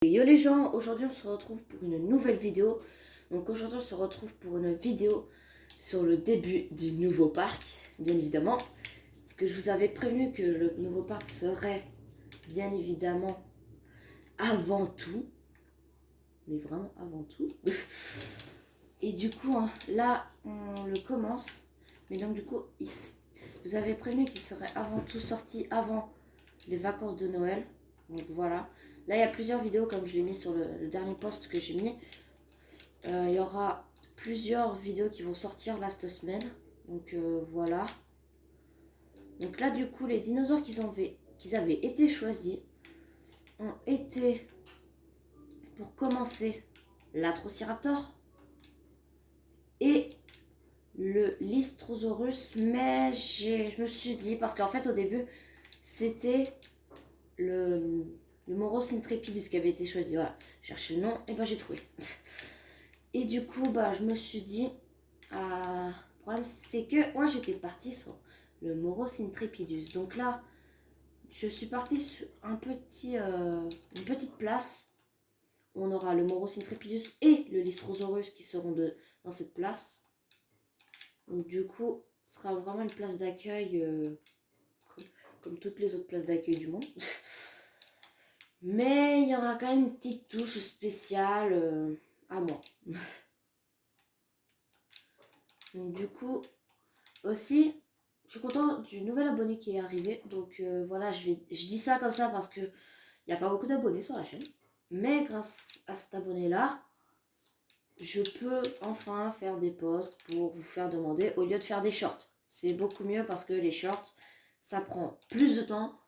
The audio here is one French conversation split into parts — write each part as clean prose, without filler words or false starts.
Yo les gens, aujourd'hui on se retrouve pour une nouvelle vidéo. Donc aujourd'hui on se retrouve pour une vidéo sur le début du nouveau parc, bien évidemment. Parce que je vous avais prévenu que le nouveau parc serait bien évidemment avant tout. Mais vraiment avant tout. Et du coup, hein, là on le commence. Mais donc du coup, vous avez prévenu qu'il serait avant tout sorti avant les vacances de Noël. Donc voilà. Là, il y a plusieurs vidéos, comme je l'ai mis sur le dernier post que j'ai mis. Il y aura plusieurs vidéos qui vont sortir là cette semaine. Donc voilà. Donc là, du coup, les dinosaures qu'ils avaient été choisis ont été, pour commencer, l'Atrociraptor et le Lystrosaurus. Mais je me suis dit, parce qu'en fait, au début, c'était le Moros intrepidus qui avait été choisi. Voilà, j'ai cherché le nom et ben j'ai trouvé. Et du coup, bah, je me suis dit, le problème c'est que moi j'étais partie sur le Moros intrepidus. Donc là, je suis partie sur une petite place où on aura le Moros intrepidus et le Lystrosaurus qui seront dans cette place. Donc du coup, ce sera vraiment une place d'accueil comme toutes les autres places d'accueil du monde. Mais il y aura quand même une petite touche spéciale à moi. Donc du coup, aussi, je suis contente du nouvel abonné qui est arrivé. Donc voilà, je dis ça comme ça parce que il n'y a pas beaucoup d'abonnés sur la chaîne. Mais grâce à cet abonné-là, je peux enfin faire des posts pour vous faire demander au lieu de faire des shorts. C'est beaucoup mieux parce que les shorts, ça prend plus de temps.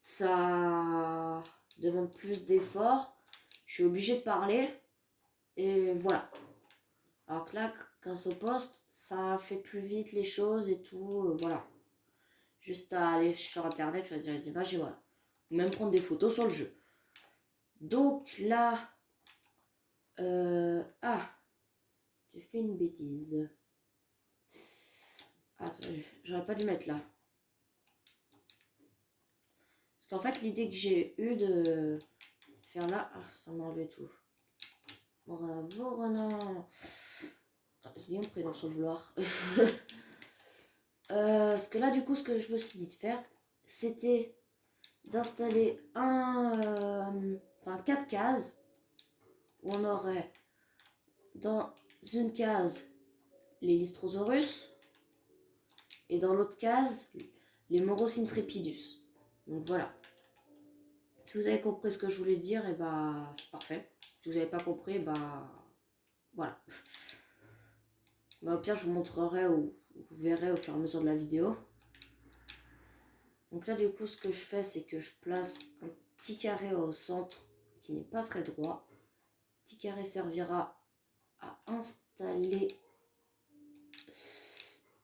Ça demande plus d'efforts. Je suis obligée de parler. Et voilà. Alors que là, grâce au post, ça fait plus vite les choses et tout. Voilà. Juste à aller sur internet, choisir les images et voilà. Même prendre des photos sur le jeu. Donc là... j'ai fait une bêtise. Attends, j'aurais pas dû mettre là. Parce qu'en fait, l'idée que j'ai eue de faire là... Ah, ça m'a enlevé tout. Bravo Renan. J'ai dit mon prénom sans le vouloir. Parce que là, du coup, ce que je me suis dit de faire, c'était d'installer 4 cases où on aurait dans une case les Lystrosaurus et dans l'autre case les Moros intrepidus. Donc voilà. Si vous avez compris ce que je voulais dire, et bah c'est parfait. Si vous n'avez pas compris, bah voilà. Bah, au pire, je vous montrerai ou vous verrez au fur et à mesure de la vidéo. Donc là, du coup, ce que je fais, c'est que je place un petit carré au centre qui n'est pas très droit. Le petit carré servira à installer,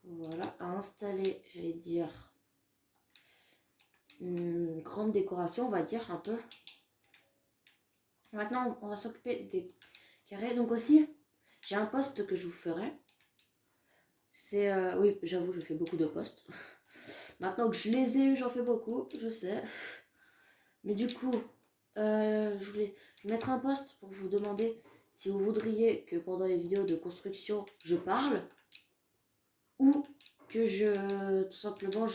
voilà, j'allais dire, une grande décoration, on va dire, un peu. Maintenant, on va s'occuper des carrés. Donc aussi, j'ai un post que je vous ferai. C'est, oui, j'avoue, je fais beaucoup de posts. Maintenant que je les ai eus, j'en fais beaucoup, je sais. Mais du coup, je mettrai un post pour vous demander si vous voudriez que pendant les vidéos de construction, je parle. Ou que tout simplement,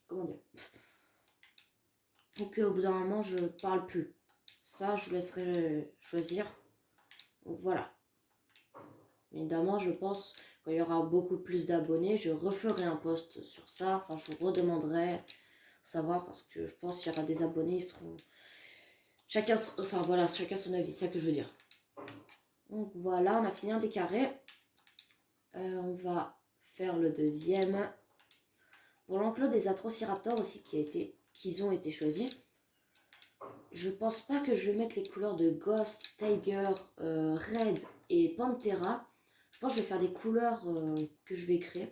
comment dire, ou qu'au bout d'un moment, je parle plus. Ça, je vous laisserai choisir. Donc voilà. Évidemment, je pense quand il y aura beaucoup plus d'abonnés, je referai un post sur ça. Enfin, je vous redemanderai savoir parce que je pense qu'il y aura des abonnés, ils seront chacun son avis, c'est ça que je veux dire. Donc voilà, on a fini un des carrés. On va faire le deuxième. Pour l'enclos des Atrociraptors aussi qu'ils ont été choisis. Je pense pas que je vais mettre les couleurs de Ghost, Tiger, Red et Panthera. Je pense que je vais faire des couleurs que je vais créer.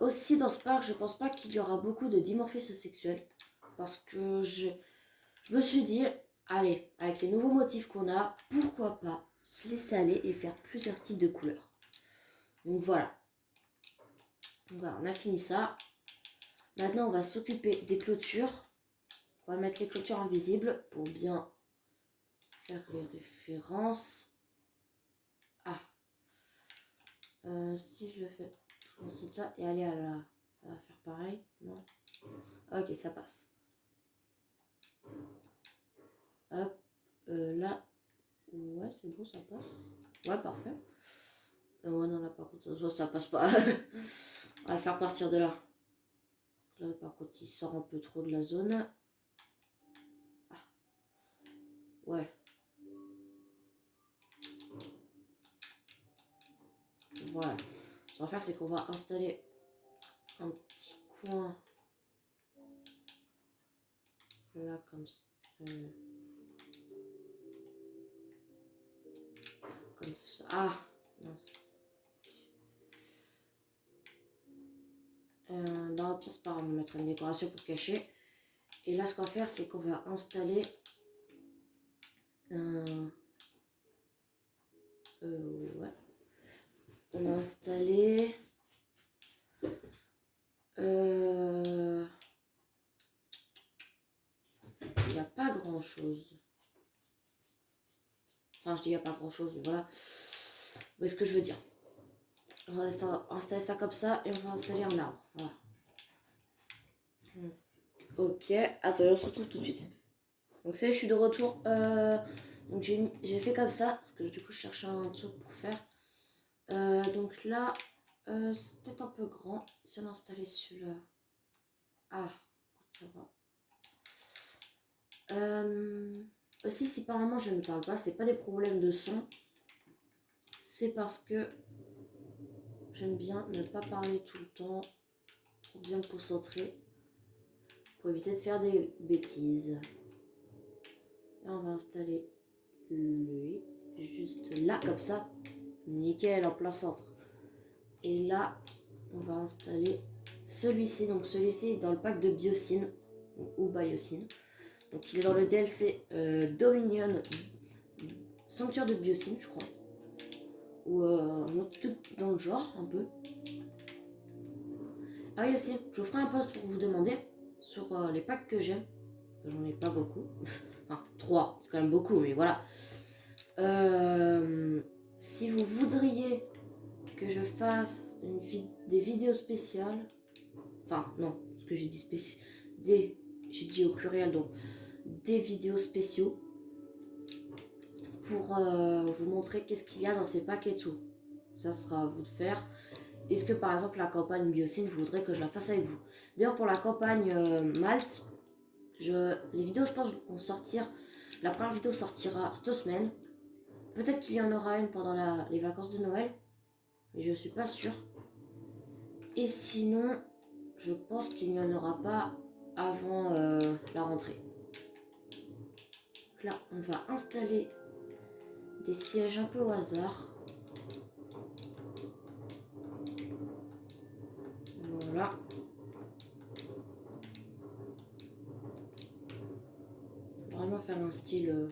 Aussi dans ce parc, je pense pas qu'il y aura beaucoup de dimorphisme sexuel. Parce que je me suis dit, allez, avec les nouveaux motifs qu'on a, pourquoi pas se laisser aller et faire plusieurs types de couleurs. Donc voilà. Donc voilà, on a fini ça. Maintenant, on va s'occuper des clôtures. va mettre les clôtures invisibles pour bien faire les références. Ah. Si je le fais dans cette là et aller à la... Elle va faire pareil, non? Ok, ça passe. Hop, là. Ouais, c'est bon, ça passe. Ouais, parfait. Ouais, non, là, par contre, ça passe pas. On va le faire partir de là. Là, par contre, il sort un peu trop de la zone. Ah. Ouais. Voilà. Ce qu'on va faire, c'est qu'on va installer un petit coin. Là, comme ça. Comme ça. Ah, mince. Dans le pire, c'est pas grave, on va mettre une décoration pour cacher. Et là, ce qu'on va faire, c'est qu'on va installer ouais. On a installé il n'y a pas grand chose. Enfin, je dis il n'y a pas grand chose, mais voilà. Où est-ce que je veux dire? On va installer ça comme ça et on va installer un arbre. Voilà. Ok, attends, on se retrouve tout de suite. Donc ça, je suis de retour. Donc j'ai fait comme ça, parce que du coup je cherchais un truc pour faire. Donc là, c'est peut-être un peu grand. Si on installait celui-là. Ah, ça va. Aussi, si par moment je ne parle pas, c'est pas des problèmes de son. C'est parce que j'aime bien ne pas parler tout le temps pour bien me concentrer, pour éviter de faire des bêtises. Là, on va installer lui, juste là, comme ça. Nickel, en plein centre. Et là, on va installer celui-ci. Donc celui-ci est dans le pack de Biosyn, ou Biosyn. Donc il est dans le DLC Dominion Sanctuaire de Biosyn, je crois. Ou un autre truc dans le genre, un peu. Ah oui aussi, je vous ferai un post pour vous demander sur les packs que j'aime. Parce que j'en ai pas beaucoup. Enfin, 3, c'est quand même beaucoup, mais voilà. Si vous voudriez que je fasse des vidéos spéciales, enfin non, ce que j'ai dit j'ai dit au pluriel, donc des vidéos spéciaux pour vous montrer qu'est-ce qu'il y a dans ces packs et tout. Ça sera à vous de faire. Est-ce que par exemple la campagne Biosyn, vous voudrez que je la fasse avec vous? D'ailleurs pour la campagne Malte, les vidéos je pense vont sortir. La première vidéo sortira cette semaine. Peut-être qu'il y en aura une pendant les vacances de Noël, mais je suis pas sûre. Et sinon, je pense qu'il n'y en aura pas avant la rentrée. Donc là, on va installer des sièges un peu au hasard. Voilà. Vraiment faire un style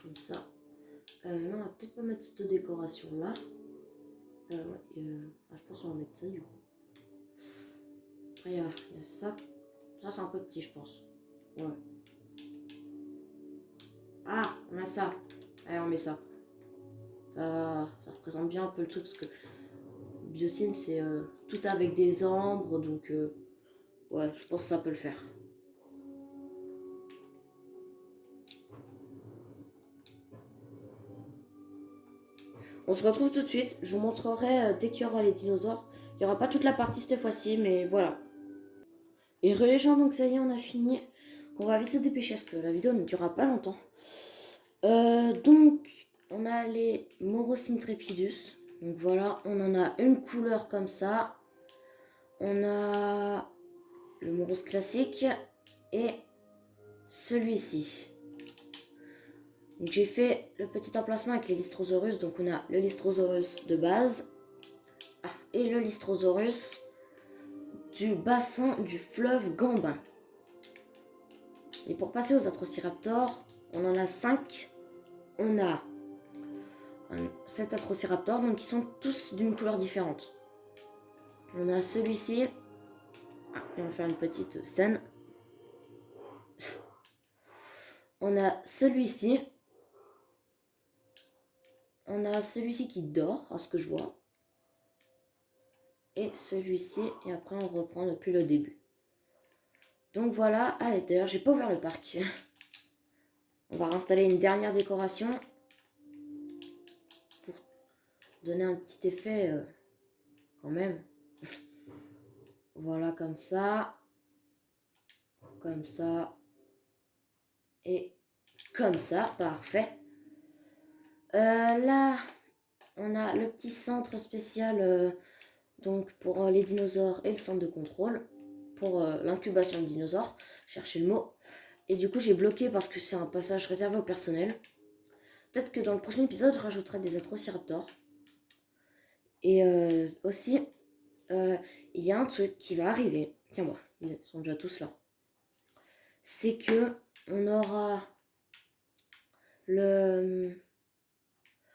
comme ça. Non, on va peut-être pas mettre cette décoration là. Ouais, je pense qu'on va mettre ça du coup. Après, il y a ça. Ça, c'est un peu petit, je pense. Ouais. Ah, on a ça. Allez, on met ça. Ça représente bien un peu le truc parce que Biosyn, c'est tout avec des ambres. Donc, ouais, je pense que ça peut le faire. On se retrouve tout de suite. Je vous montrerai dès qu'il y aura les dinosaures. Il n'y aura pas toute la partie cette fois-ci, mais voilà. Et les gens, donc ça y est, on a fini. On va vite se dépêcher parce que la vidéo ne durera pas longtemps. Donc, on a les Moros Intrepidus. Donc voilà, on en a une couleur comme ça. On a le Moros classique et celui-ci. Donc j'ai fait le petit emplacement avec les Lystrosaurus. Donc on a le Lystrosaurus de base et le Lystrosaurus du bassin du fleuve Gambin. Et pour passer aux Atrociraptors, on en a 5. On a 7 Atrociraptors, donc ils sont tous d'une couleur différente. On a celui-ci. On va faire une petite scène. On a celui-ci. On a celui-ci qui dort, à ce que je vois. Et celui-ci, et après on reprend depuis le début. Donc voilà, ah d'ailleurs j'ai pas ouvert le parc. On va réinstaller une dernière décoration pour donner un petit effet quand même. Voilà, comme ça, et comme ça, parfait. Là, on a le petit centre spécial donc pour les dinosaures et le centre de contrôle pour l'incubation de dinosaures. Cherchez le mot. Et du coup, j'ai bloqué parce que c'est un passage réservé au personnel. Peut-être que dans le prochain épisode, je rajouterai des atrociraptors. Et aussi, il y a un truc qui va arriver. Tiens-moi, ils sont déjà tous là. C'est que on aura le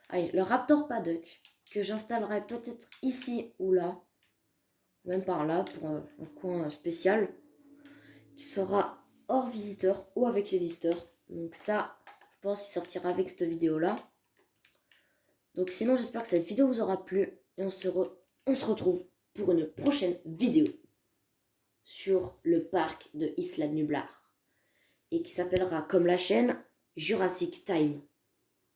Raptor Paddock que j'installerai peut-être ici ou là, même par là pour un coin spécial qui sera hors visiteur ou avec les visiteurs. Donc ça, je pense qu'il sortira avec cette vidéo là. Donc sinon, j'espère que cette vidéo vous aura plu et on se retrouve pour une prochaine vidéo sur le parc de Isla Nublar et qui s'appellera comme la chaîne Jurassic Time.